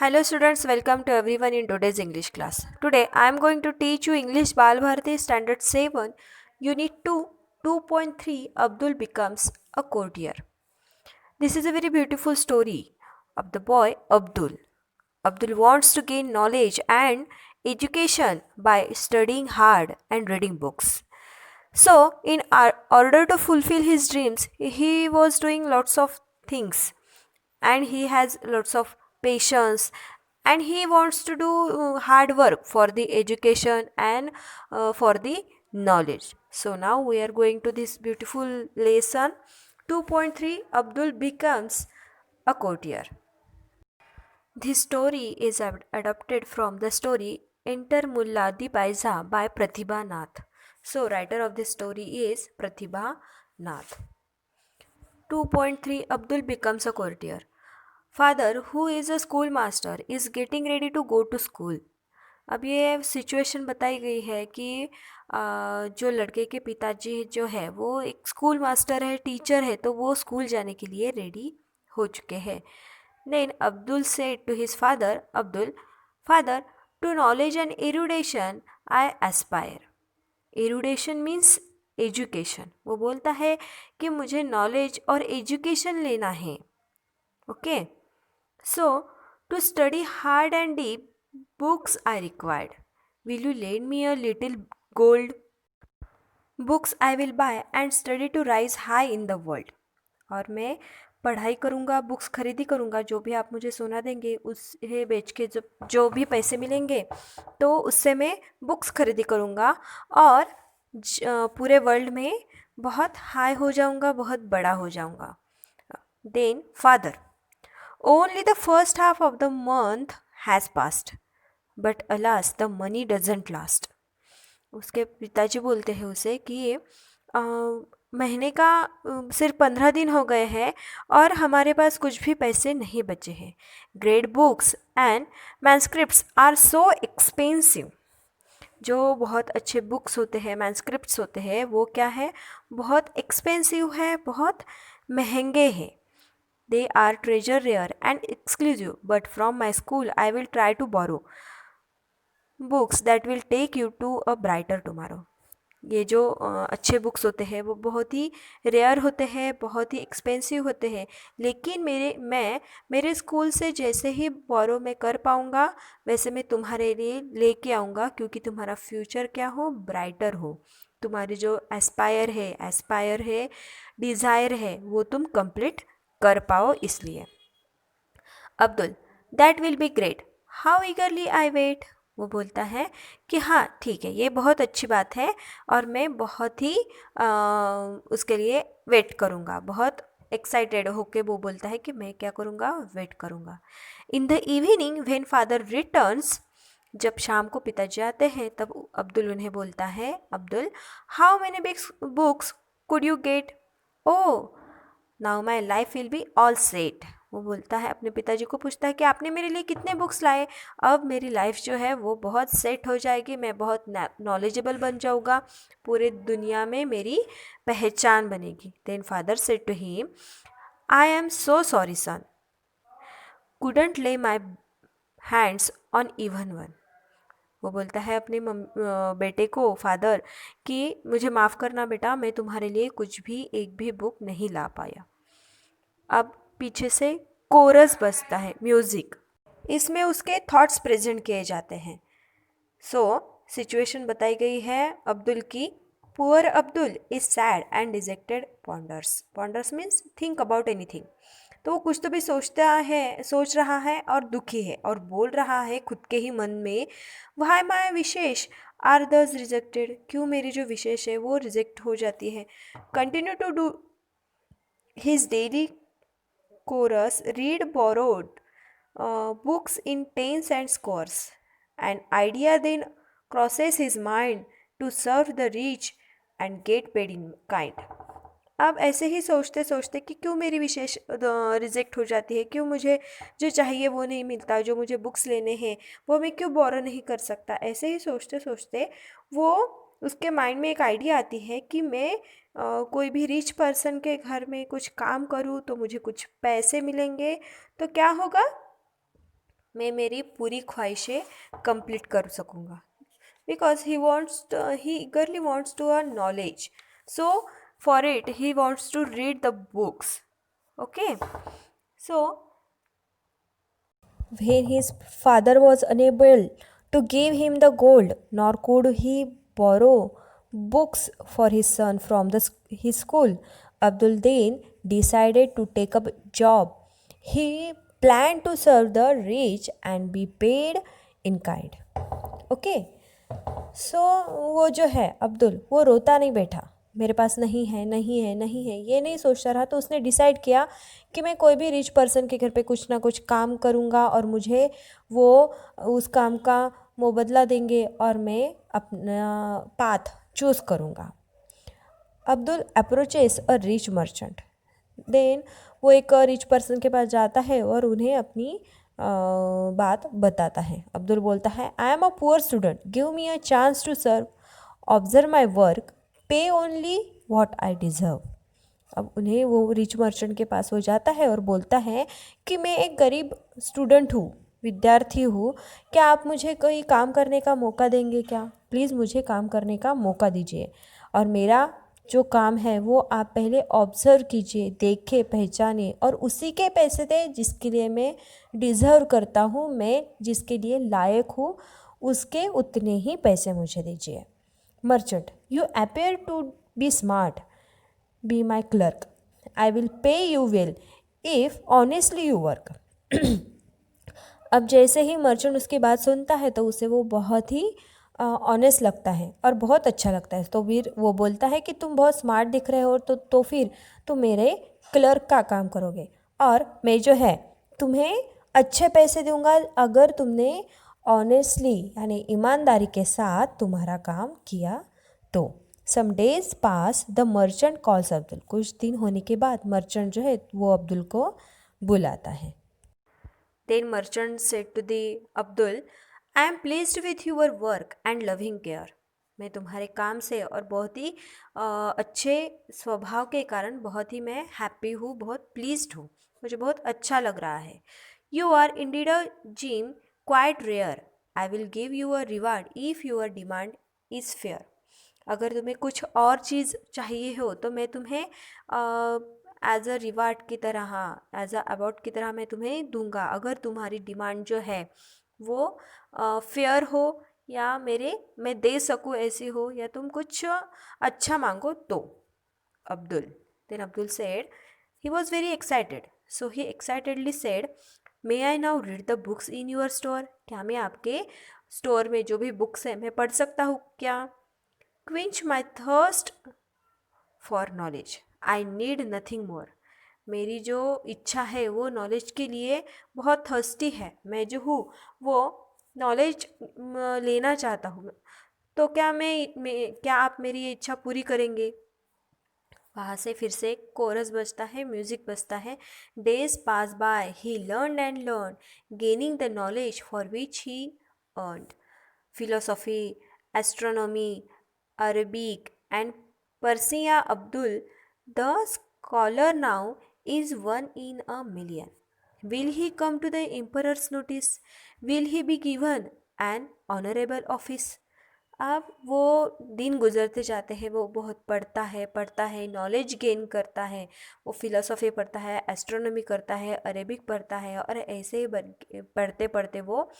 Hello students, welcome to everyone in today's English class. Today I am going to teach you English Bal Bharati Standard 7, Unit 2, 2.3 Abdul becomes a courtier. This is a very beautiful story of the boy Abdul. Abdul wants to gain knowledge and education by studying hard and reading books. So, in order to fulfill his dreams, he was doing lots of things and he has lots of patience and he wants to do hard work for the education and for the knowledge. So now we are going to this beautiful lesson 2.3 Abdul becomes a courtier. This story is adapted from the story Enter Mulla Di Paisa by Pratibha Nath. So writer of this story is Pratibha Nath. 2.3 Abdul becomes a courtier. Father, who is a school master, is getting ready to go to school. अब ये situation बताई गई है कि जो लड़के के पिताजी जो है वो एक स्कूल मास्टर है, टीचर है, तो वो स्कूल जाने के लिए रेडी हो चुके हैं. Then Abdul said to his father, Abdul, Father, to knowledge and erudition I aspire. Erudition means education. वो बोलता है कि मुझे नॉलेज और एजुकेशन लेना है. Okay. So, to study hard and deep, books are required. Will you lend me a little gold? Books I will buy and study to rise high in the world. और मैं पढ़ाई करूँगा, books खरीदी करूँगा, जो भी आप मुझे सोना देंगे उसे बेच के जो भी पैसे मिलेंगे तो उससे मैं बुक्स खरीदी करूँगा और पूरे वर्ल्ड में बहुत हाई हो जाऊँगा, बहुत बड़ा हो जाऊँगा. Then father, only the first half of the month has passed, but alas, the money doesn't last. उसके पिताजी बोलते हैं उसे कि महीने का सिर्फ 15 दिन हो गए हैं और हमारे पास कुछ भी पैसे नहीं बचे हैं. Great books and manuscripts are so expensive. जो बहुत अच्छे बुक्स होते हैं, मैनस्क्रिप्ट्स होते हैं, वो क्या है, बहुत एक्सपेंसिव है, बहुत महंगे हैं. They are treasure rare and exclusive, but from my school I will try to borrow books that will take you to a brighter tomorrow. ये जो अच्छे बुक्स होते हैं वो बहुत ही रेयर होते हैं, बहुत ही एक्सपेंसिव होते हैं, लेकिन मेरे स्कूल से जैसे ही बोरो मैं कर पाऊँगा वैसे मैं तुम्हारे लिए लेके आऊँगा, क्योंकि तुम्हारा फ्यूचर क्या हो, ब्राइटर हो. तुम्हारी जो एस्पायर है, डिज़ायर है, वो तुम कंप्लीट कर पाओ इसलिए. Abdul, that will be great, how eagerly I wait. वो बोलता है कि हाँ ठीक है, ये बहुत अच्छी बात है और मैं बहुत ही उसके लिए वेट करूँगा. बहुत एक्साइटेड होके वो बोलता है कि मैं क्या करूँगा, वेट करूँगा. In the evening when father returns, जब शाम को पिताजी आते हैं तब अब्दुल उन्हें बोलता है, Abdul, how many books could you get. Oh, now my life will be all set. वो बोलता है, अपने पिताजी को पूछता है कि आपने मेरे लिए कितने बुक्स लाए. अब मेरी लाइफ जो है वो बहुत सेट हो जाएगी, मैं बहुत नॉलेजेबल बन जाऊँगा, पूरे दुनिया में मेरी पहचान बनेगी. Then father said to him, I am so sorry son, couldn't lay my hands on even one. वो बोलता है अपने बेटे को, फादर, कि मुझे माफ़ करना बेटा, मैं तुम्हारे लिए कुछ भी एक भी बुक नहीं ला पाया. अब पीछे से कोरस बजता है, म्यूज़िक. इसमें उसके थॉट्स प्रेजेंट किए जाते हैं. सो सिचुएशन बताई गई है अब्दुल की. Poor Abdul is sad and dejected ponders means think about anything. तो वो कुछ तो भी सोच रहा है और दुखी है और बोल रहा है खुद के ही मन में, वाई माई विशेष आर दस रिजेक्टेड, क्यों मेरी जो विशेष है वो रिजेक्ट हो जाती है. Continue to do his daily chorus, read borrowed books in tens and scores. An idea then crosses his mind to serve the rich and get paid in kind. अब ऐसे ही सोचते सोचते कि क्यों मेरी विशेष रिजेक्ट हो जाती है, क्यों मुझे जो चाहिए वो नहीं मिलता, जो मुझे बुक्स लेने हैं वो मैं क्यों बोरो नहीं कर सकता. ऐसे ही सोचते सोचते वो उसके माइंड में एक आइडिया आती है कि मैं कोई भी रिच पर्सन के घर में कुछ काम करूँ तो मुझे कुछ पैसे मिलेंगे, तो क्या होगा, मैं मेरी पूरी ख्वाहिशें कंप्लीट कर सकूँगा. Because he eagerly wants to earn knowledge. So for it, he wants to read the books. Okay. So when his father was unable to give him the gold, nor could he borrow books for his son from his school, Abdul then decided to take up a job. He planned to serve the rich and be paid in kind. Okay. सो वो जो है अब्दुल, वो रोता नहीं बैठा, मेरे पास नहीं है नहीं है नहीं है ये नहीं सोचता रहा. तो उसने डिसाइड किया कि मैं कोई भी रिच पर्सन के घर पे कुछ ना कुछ काम करूँगा और मुझे वो उस काम का मुबदला देंगे और मैं अपना पाथ चूज़ करूँगा. Abdul approaches a rich merchant. Then वो एक रिच पर्सन के पास जाता है और उन्हें अपनी बात बताता है. अब्दुल बोलता है, I am a poor student, give me a chance to serve, observe my work, pay only what I deserve. अब उन्हें वो रिच मर्चेंट के पास हो जाता है और बोलता है कि मैं एक गरीब स्टूडेंट हूँ, विद्यार्थी हूँ, क्या आप मुझे कोई काम करने का मौका देंगे क्या? प्लीज़ मुझे काम करने का मौका दीजिए और मेरा जो काम है वो आप पहले ऑब्ज़र्व कीजिए, देखें, पहचाने और उसी के पैसे दें जिसके लिए मैं डिज़र्व करता हूँ, मैं जिसके लिए लायक हूँ, उसके उतने ही पैसे मुझे दीजिए. Merchant, you appear to be smart, be my clerk, I will pay you well if honestly you work. अब जैसे ही मर्चेंट उसकी बात सुनता है तो उसे वो बहुत ही ऑनेस्ट लगता है और बहुत अच्छा लगता है. तो फिर वो बोलता है कि तुम बहुत स्मार्ट दिख रहे हो तो फिर तुम मेरे क्लर्क का काम करोगे और मैं जो है तुम्हें अच्छे पैसे दूंगा अगर तुमने ऑनेस्टली यानी ईमानदारी के साथ तुम्हारा काम किया तो. Some days pass, the merchant calls Abdul. कुछ दिन होने के बाद मर्चेंट जो है वो अब्दुल को बुलाता है. Then merchant said to the Abdul, I am pleased with your work and loving care. मैं तुम्हारे काम से और बहुत ही अच्छे स्वभाव के कारण बहुत ही मैं हैप्पी हूँ, बहुत प्लीज्ड हूँ, मुझे बहुत अच्छा लग रहा है. You are indeed a gem quite rare, I will give you a reward if your demand is fair. अगर तुम्हें कुछ और चीज़ चाहिए हो तो मैं तुम्हें एज अ रिवार्ड की तरह, हाँ एज अ अवार्ड की तरह मैं तुम्हें दूंगा अगर तुम्हारी डिमांड जो है वो फेयर हो या मैं दे सकूँ ऐसी हो या तुम कुछ अच्छा मांगो तो. Abdul, then Abdul said, he was very excited, so he excitedly said, may I now read the books in your store. क्या मैं आपके स्टोर में जो भी बुक्स हैं मैं पढ़ सकता हूँ क्या? Quench my thirst for knowledge, I need nothing more. मेरी जो इच्छा है वो नॉलेज के लिए बहुत थर्स्टी है, मैं जो हूँ वो नॉलेज लेना चाहता हूँ. तो क्या आप मेरी ये इच्छा पूरी करेंगे? वहाँ से फिर से कोरस बजता है, म्यूज़िक बजता है. Days pass by, he learn and learn, gaining the knowledge for which he earned. Philosophy, astronomy, Arabic and Persia. Abdul, the scholar now, is one in a million. Will he come to the emperor's notice? Will he be given an honorable office? अब वो दिन गुजरते जाते हैं, वो बहुत पढ़ता है, नॉलेज गेन करता है, वो फिलोसॉफी पढ़ता है, एस्ट्रोनॉमी करता है, अरेबिक पढ़ता है और ऐसे ही पढ़ते पढ़ते वो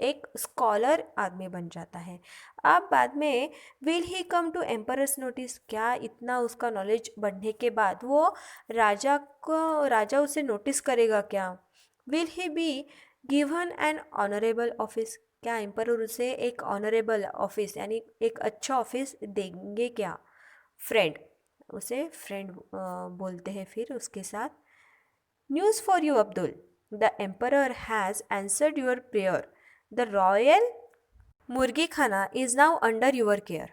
एक स्कॉलर आदमी बन जाता है. अब बाद में will he come to emperor's notice, क्या इतना उसका नॉलेज बढ़ने के बाद वो राजा उसे नोटिस करेगा क्या? Will he be given an honourable office, क्या एम्पर उसे एक ऑनरेबल ऑफिस यानी एक अच्छा ऑफिस देंगे क्या? फ्रेंड, उसे फ्रेंड बोलते हैं फिर उसके साथ. News for you Abdul, the emperor has answered your prayer, the royal मुर्गी खाना is now under your care.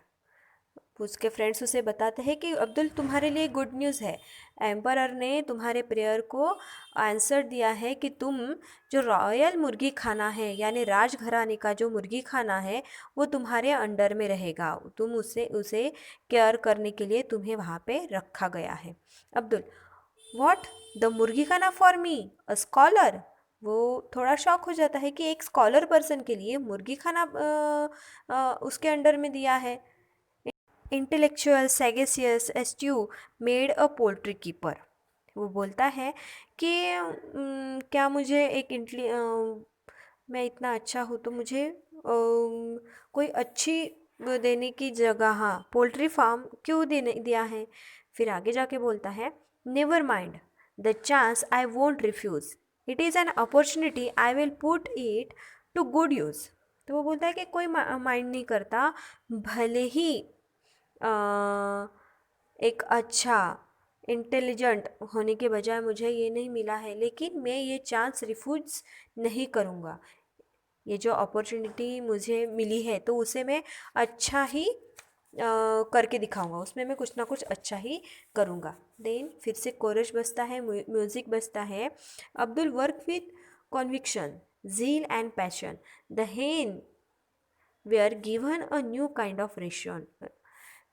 उसके फ्रेंड्स उसे बताते हैं कि अब्दुल तुम्हारे लिए गुड न्यूज़ है, एम्परर ने तुम्हारे प्रेयर को आंसर दिया है कि तुम जो रॉयल मुर्गी खाना है यानी राजघराने का जो मुर्गी खाना है वो तुम्हारे अंडर में रहेगा, तुम उसे केयर करने के लिए तुम्हें वहाँ पे रखा गया है. अब्दुल, व्हाट, द मुर्गी खाना फॉर मी अ स्कॉलर, वो थोड़ा शॉक हो जाता है कि एक स्कॉलर पर्सन के लिए मुर्गी खाना उसके अंडर में दिया है। Intellectual sagacious astute made a poultry keeper. वो बोलता है कि क्या मुझे मैं इतना अच्छा हूँ तो मुझे कोई अच्छी वो देने की जगह, हाँ, पोल्ट्री फार्म क्यों देने दिया है। फिर आगे जाके बोलता है, never mind the chance I won't refuse, it is an opportunity I will put it to good use. तो वो बोलता है कि कोई माइंड नहीं करता, भले ही एक अच्छा इंटेलिजेंट होने के बजाय मुझे ये नहीं मिला है, लेकिन मैं ये चांस रिफ्यूज़ नहीं करूँगा। ये जो अपॉर्चुनिटी मुझे मिली है तो उसे मैं अच्छा ही करके दिखाऊंगा, उसमें मैं कुछ ना कुछ अच्छा ही करूँगा। देन फिर से कोरस बजता है, म्यूज़िक बजता है। Abdul work with conviction, zeal and passion. The hen were given a new kind of ration.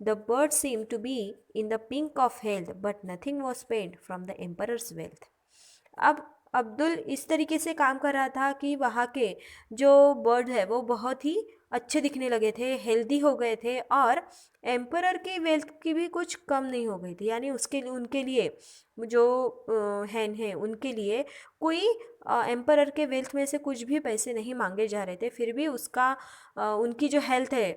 The bird seemed to be in the pink of health, but nothing was paid from the emperor's wealth. अब अब्दुल इस तरीके से काम कर रहा था कि वहाँ के जो बर्ड है वो बहुत ही अच्छे दिखने लगे थे, हेल्दी हो गए थे, और एम्परर की वेल्थ की भी कुछ कम नहीं हो गई थी। यानी उनके लिए जो हैन है उनके लिए कोई एम्परर के वेल्थ में से कुछ भी पैसे नहीं मांगे जा रहे थे। फिर भी उनकी जो हेल्थ है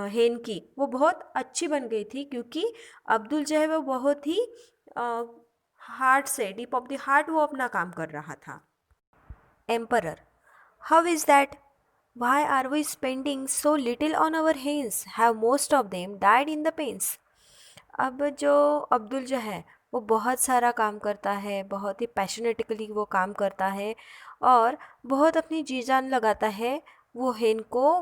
हेन की, वो बहुत अच्छी बन गई थी, क्योंकि अब्दुल जो है वो बहुत ही हार्ट से, डीप ऑफ द हार्ट वो अपना काम कर रहा था। Emperor, how is that? Why are we spending so little on our hens? Have most of them died in the pens. अब जो अब्दुल जो है वो बहुत सारा काम करता है, बहुत ही पैशनेटिकली वो काम करता है, और बहुत अपनी जी जान लगाता है वो हेन को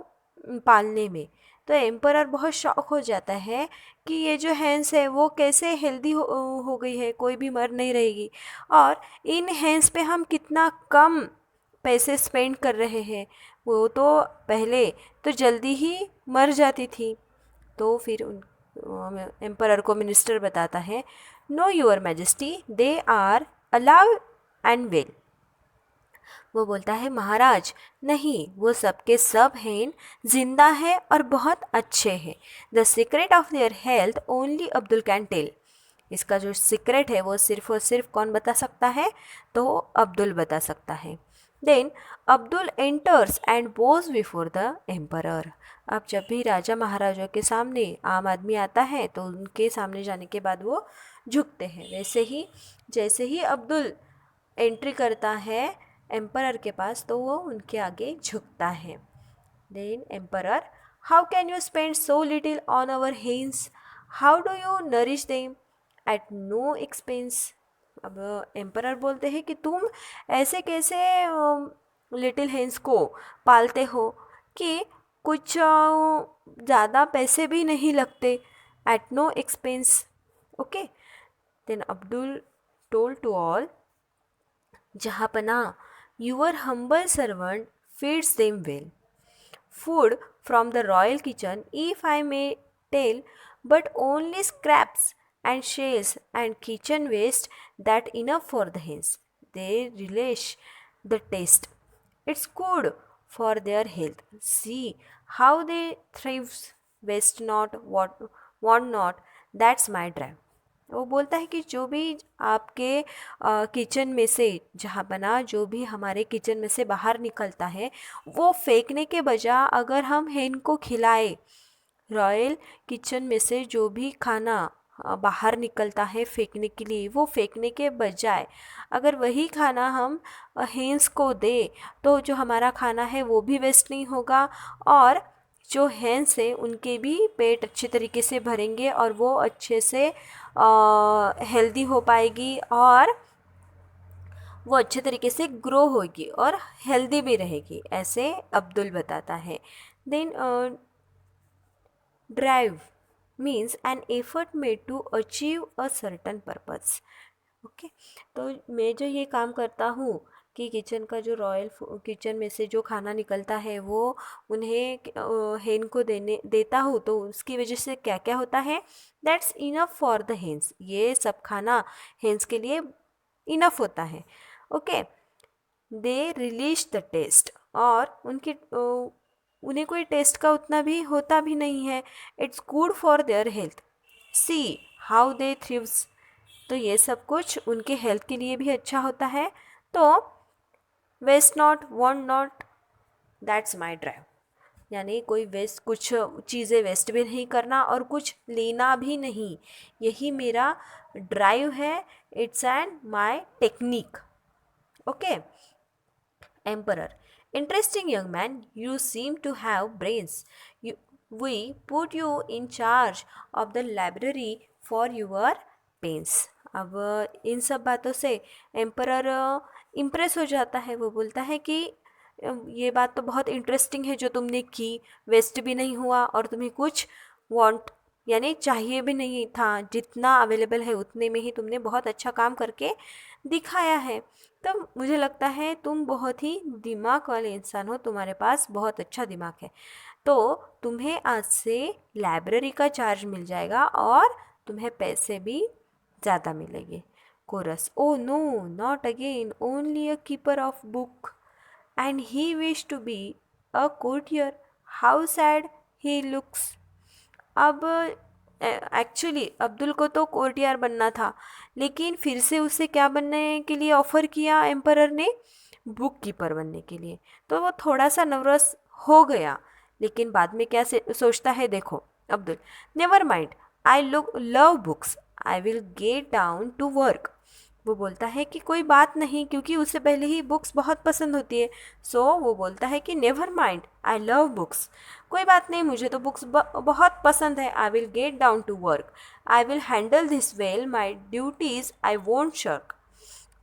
पालने में। तो एम्परर बहुत शॉक हो जाता है कि ये जो हैंस है वो कैसे हेल्दी हो गई है, कोई भी मर नहीं रहेगी, और इन हैंस पे हम कितना कम पैसे स्पेंड कर रहे हैं, वो तो पहले तो जल्दी ही मर जाती थी। तो फिर एम्परर को मिनिस्टर बताता है, no your majesty, they are alive and well. वो बोलता है, महाराज नहीं, वो सबके सब हैं, जिंदा है और बहुत अच्छे हैं। The secret of their health only Abdul can tell. इसका जो सीक्रेट है वो सिर्फ और सिर्फ कौन बता सकता है? तो अब्दुल बता सकता है। Then Abdul enters and bows before the emperor. अब जब भी राजा महाराजा के सामने आम आदमी आता है तो उनके सामने जाने के बाद वो झुकते हैं। वैसे ही जैसे ही अब्दुल एंट्री करता है एम्परर के पास, तो वो उनके आगे झुकता है। Then emperor, how can you spend so little on our hens? How do you nourish them at no expense? अब एम्परर बोलते हैं कि तुम ऐसे कैसे लिटिल हेन्स को पालते हो कि कुछ ज़्यादा पैसे भी नहीं लगते, at no expense. Okay. Then Abdul told to all, Jahapana, your humble servant feeds them well. Food from the royal kitchen, if I may tell, but only scraps and shells and kitchen waste, that enough for the hens. They relish the taste. It's good for their health. See how they thrive, waste not, want not. That's my drive. वो बोलता है कि जो भी आपके kitchen में से, जहाँ बना जो भी हमारे किचन में से बाहर निकलता है, वो फेंकने के बजाय अगर हम हेन को खिलाए, रॉयल किचन में से जो भी खाना बाहर निकलता है फेंकने के लिए, वो फेंकने के बजाय अगर वही खाना हम हेन्स को दे, तो जो हमारा खाना है वो भी वेस्ट नहीं होगा, और जो हैंस है उनके भी पेट अच्छे तरीके से भरेंगे, और वो अच्छे से हेल्दी हो पाएगी, और वो अच्छे तरीके से ग्रो होगी और हेल्दी भी रहेगी। ऐसे अब्दुल बताता है। Then drive means an effort made to achieve a certain purpose. Okay. तो मैं जो ये काम करता हूँ कि किचन का जो किचन में से जो खाना निकलता है वो उन्हें हेन को देता हूँ, तो उसकी वजह से क्या क्या होता है? That's enough for the hens. ये सब खाना हेन्स के लिए इनफ होता है। Okay. They relish the taste, और उन्हें कोई टेस्ट का उतना भी होता भी नहीं है. It's good for their health. See how they thrives. तो ये सब कुछ उनके हेल्थ के लिए भी अच्छा होता है. तो waste not, want not, that's my drive. यानी कोई वेस्ट, कुछ चीज़ें वेस्ट भी नहीं करना और कुछ लेना भी नहीं, यही मेरा ड्राइव है. It's and my technique. Okay. Emperor. Interesting young man, you seem to have brains. We put you in charge of the library for your pains. अब इन सब बातों से एम्परर इम्प्रेस हो जाता है. वो बोलता है कि ये बात तो बहुत इंटरेस्टिंग है जो तुमने की, वेस्ट भी नहीं हुआ और तुम्हें कुछ वांट यानी चाहिए भी नहीं था, जितना अवेलेबल है उतने में ही तुमने बहुत अच्छा काम करके दिखाया है. तो मुझे लगता है तुम बहुत ही दिमाग वाले इंसान हो, तुम्हारे पास बहुत अच्छा दिमाग है. तो तुम्हें आज से लाइब्रेरी का चार्ज मिल जाएगा और तुम्हें पैसे भी ज़्यादा मिलेंगे. Chorus. Oh no, not again, only a keeper of book and he wish to be a courtier. How sad he looks. अब एक्चुअली अब्दुल को तो कोर्टियर बनना था, लेकिन फिर से उसे क्या बनने के लिए ऑफ़र किया एम्परर ने? बुक कीपर बनने के लिए. तो वो थोड़ा सा नर्वस हो गया, लेकिन बाद में क्या सोचता है देखो Abdul. Never mind, I love books, I will get down to work. वो बोलता है कि कोई बात नहीं, क्योंकि उसे पहले ही बुक्स बहुत पसंद होती है. सो वो बोलता है कि never mind, I love books. कोई बात नहीं, मुझे तो बुक्स बहुत पसंद है. I will get down to work, I will handle this well, my duties I won't shirk.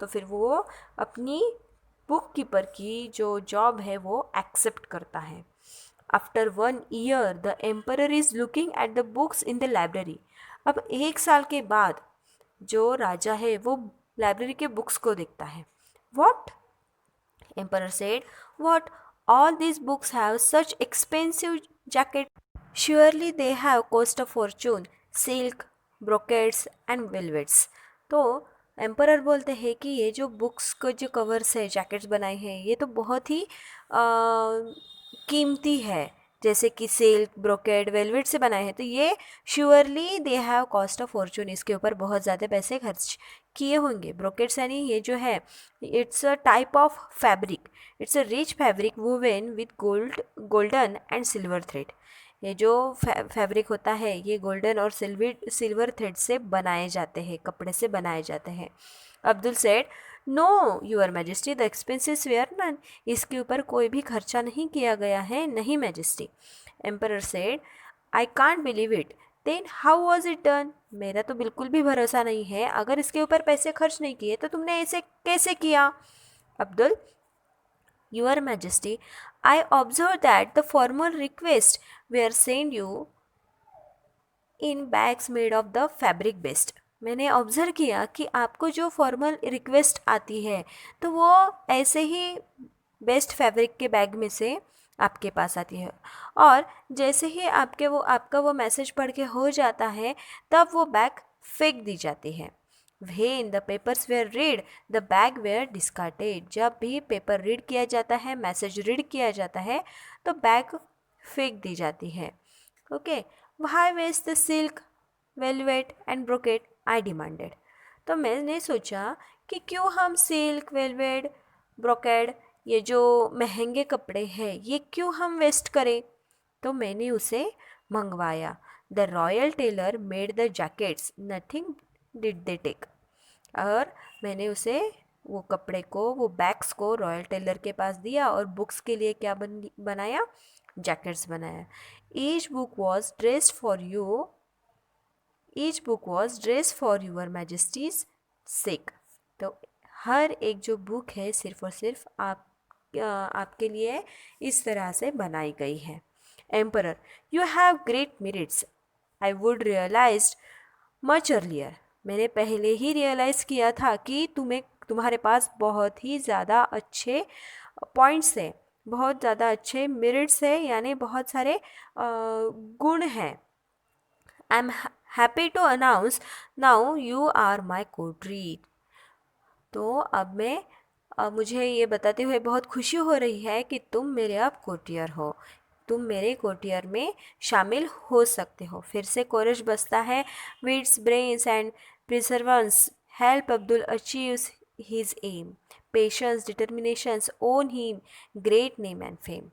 तो फिर वो अपनी बुक कीपर की जो जॉब है वो एक्सेप्ट करता है. After 1 year the emperor is looking at the books in the library. अब 1 साल के बाद जो राजा है वो लाइब्रेरी के बुक्स को देखता है. What? Emperor said. What? All these books have such expensive jacket. Surely they have cost a fortune. Silk, brocades and velvets. तो एम्परर बोलते हैं कि ये जो बुक्स को जो कवर्स है, जैकेट्स बनाए हैं, ये तो बहुत ही कीमती है. जैसे कि सिल्क, ब्रोकेड, वेलवेट से बनाए हैं, तो ये surely they have cost of Fortune, इसके ऊपर बहुत ज़्यादा पैसे खर्च किए होंगे. ब्रोकेड्स यानी ये जो है, it's a type of fabric. It's a rich fabric woven with golden and silver thread. ये जो फैब्रिक होता है ये गोल्डन और सिल्वर थ्रेड से बनाए जाते हैं, कपड़े से बनाए जाते हैं. Abdul said. No your majesty, the expenses were none. इसके ऊपर कोई भी खर्चा नहीं किया गया है, नहीं majesty. Emperor said. I can't believe it. Then how was it done. मेरा तो बिल्कुल भी भरोसा नहीं है, अगर इसके ऊपर पैसे खर्च नहीं किए तो तुमने ऐसे कैसे किया? Abdul. Your Majesty, I observe that the formal requests were sent you in bags made of the fabric best. मैंने ऑब्ज़र्व किया कि आपको जो फॉर्मल रिक्वेस्ट आती है तो वो ऐसे ही बेस्ट फैब्रिक के बैग में से आपके पास आती है, और जैसे ही आपका वो मैसेज पढ़ के हो जाता है तब वो बैग फेंक दी जाती है. When the papers were read, the bag were discarded. जब भी पेपर रीड किया जाता है, मैसेज रीड किया जाता है, तो बैग फेंक दी जाती है. Okay. Why waste the silk, velvet and brocade? I demanded. तो मैंने सोचा कि क्यों हम सिल्क, वेलवेट, ब्रोकेड, ये जो महंगे कपड़े हैं, ये क्यों हम वेस्ट करें? तो मैंने उसे मंगवाया. The royal tailor made the jackets, nothing did they take. और मैंने उसे वो कपड़े को, वो बैग्स को रॉयल टेलर के पास दिया और बुक्स के लिए क्या बनाया? जैकेट्स बनाया. Each book was dressed for you, each book was dressed for your majesty's sake. तो हर एक जो बुक है सिर्फ और सिर्फ आपके लिए इस तरह से बनाई गई है. Emperor. You have great merits. I would realise much earlier. मैंने पहले ही रियलाइज़ किया था कि तुम्हारे पास बहुत ही ज़्यादा अच्छे पॉइंट्स हैं, बहुत ज़्यादा अच्छे मेरिट्स है, यानी बहुत सारे गुण हैं. I am happy to announce now you are my courtier. तो अब मैं मुझे ये बताते हुए बहुत खुशी हो रही है कि तुम मेरे अब कोर्टियर हो, तुम मेरे कोर्टियर में शामिल हो सकते हो। फिर से कोरस बजता है। Wits brains and perseverance help Abdul achieve his aim, patience determinations won him great name and fame.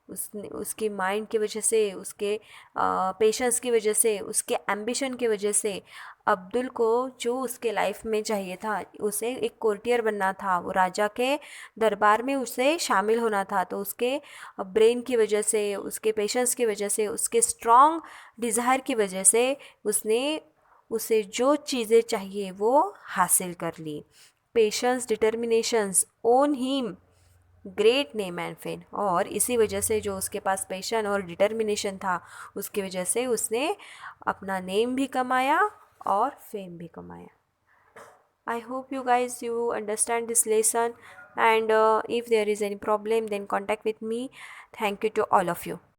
उसने उसकी माइंड की वजह से, उसके पेशेंस की वजह से, उसके एम्बिशन की वजह से अब्दुल को जो उसके लाइफ में चाहिए था, उसे एक कोर्टियर बनना था, वो राजा के दरबार में उसे शामिल होना था, तो उसके ब्रेन की वजह से, उसके पेशेंस की वजह से, उसके स्ट्रॉन्ग डिज़ायर की वजह से उसने उसे जो चीज़ें चाहिए वो हासिल कर ली। Patience determinations won him great name and fame. और इसी वजह से, जो उसके पास पैशन और डिटर्मिनेशन था, उसकी वजह से उसने अपना नेम भी कमाया और फेम भी कमाया। I hope you guys you understand this lesson, and if there is any problem then contact with me. Thank you to all of you.